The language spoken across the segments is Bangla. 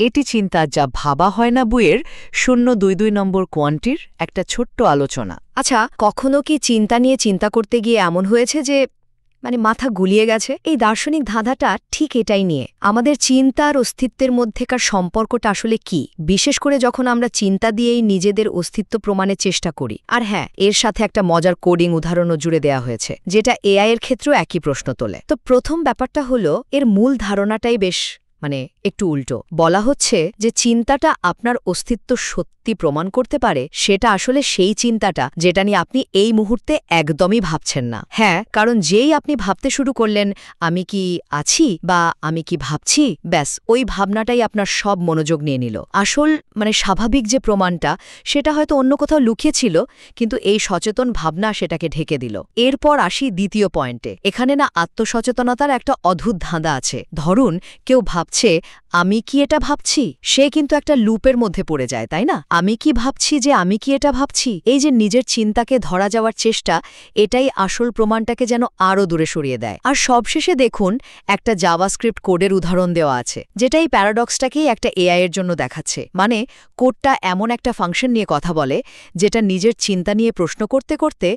এটি চিন্তা যা ভাবা হয় না বইয়ের 022 নম্বর কোয়ান্টির একটা ছোট্ট আলোচনা। আচ্ছা, কখনো কি চিন্তা নিয়ে চিন্তা করতে গিয়ে এমন হয়েছে যে মাথা গুলিয়ে গেছে? এই দার্শনিক ধাঁধাটা ঠিক এটাই নিয়ে, আমাদের চিন্তা আর অস্তিত্বের মধ্যেকার সম্পর্কটা আসলে কি, বিশেষ করে যখন আমরা চিন্তা দিয়েই নিজেদের অস্তিত্ব প্রমাণের চেষ্টা করি। আর হ্যাঁ, এর সাথে একটা মজার কোডিং উদাহরণও জুড়ে দেয়া হয়েছে, যেটা এআই এর ক্ষেত্রেও একই প্রশ্ন তোলে। তো প্রথম ব্যাপারটা হলো, এর মূল ধারণাটাই বেশ একটু উল্টো। বলা হচ্ছে যে চিন্তাটা আপনার অস্তিত্ব সত্যি প্রমাণ করতে পারে, সেটা আসলে সেই চিন্তাটা যেটা নিয়ে আপনি এই মুহূর্তে একদমই ভাবছেন না। হ্যাঁ, কারণ যেই আপনি ভাবতে শুরু করলেন আমি কি আছি বা আমি কি ভাবছি, ব্যাস ওই ভাবনাটাই আপনার সব মনোযোগ নিয়ে নিল। আসল স্বাভাবিক যে প্রমাণটা, সেটা হয়তো অন্য কোথাও লুকিয়ে ছিল, কিন্তু এই সচেতন ভাবনা সেটাকে ঢেকে দিল। এরপর আসি দ্বিতীয় পয়েন্টে। এখানে না আত্মসচেতনতার একটা অদ্ভুত ধাঁধা আছে। ধরুন কেউ ভাবছে আমি কি এটা ভাবছি, সে কিন্তু একটা লুপের মধ্যে পড়ে যায়, তাই না? আমি কি ভাবছি যে আমি কি এটা ভাবছি, এই যে নিজের চিন্তাকে ধরা যাওয়ার চেষ্টা, এটাই আসল প্রমাণটাকে যেন আরও দূরে সরিয়ে দেয়। আর সবশেষে দেখুন, একটা জাভাস্ক্রিপ্ট কোডের উদাহরণ দেওয়া আছে, যেটা এই প্যারাডক্সটাকেই একটা এআই এর জন্য দেখাচ্ছে। কোডটা এমন একটা ফাংশন নিয়ে কথা বলে, যেটা নিজের চিন্তা নিয়ে প্রশ্ন করতে করতে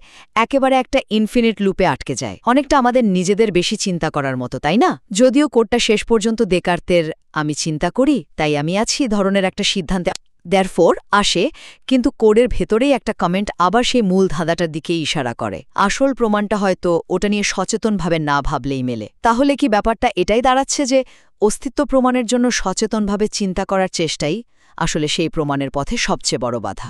একেবারে একটা ইনফিনিট লুপে আটকে যায়। অনেকটা আমাদের নিজেদের বেশি চিন্তা করার মতো, তাই না? যদিও কোডটা শেষ পর্যন্ত দেকার্তের আমি চিন্তা করি তাই আমি আছি ধরনের একটা সিদ্ধান্তে দেয়ারফোর আসে, কিন্তু কোডের ভেতরেই একটা কমেন্ট আবার সেই মূল ধাঁধাটার দিকে ইশারা করে। আসল প্রমাণটা হয়তো ওটা নিয়ে সচেতনভাবে না ভাবলেই মেলে। তাহলে কি ব্যাপারটা এটাই দাঁড়াচ্ছে যে অস্তিত্ব প্রমাণের জন্য সচেতনভাবে চিন্তা করার চেষ্টাই আসলে সেই প্রমাণের পথে সবচেয়ে বড় বাধা?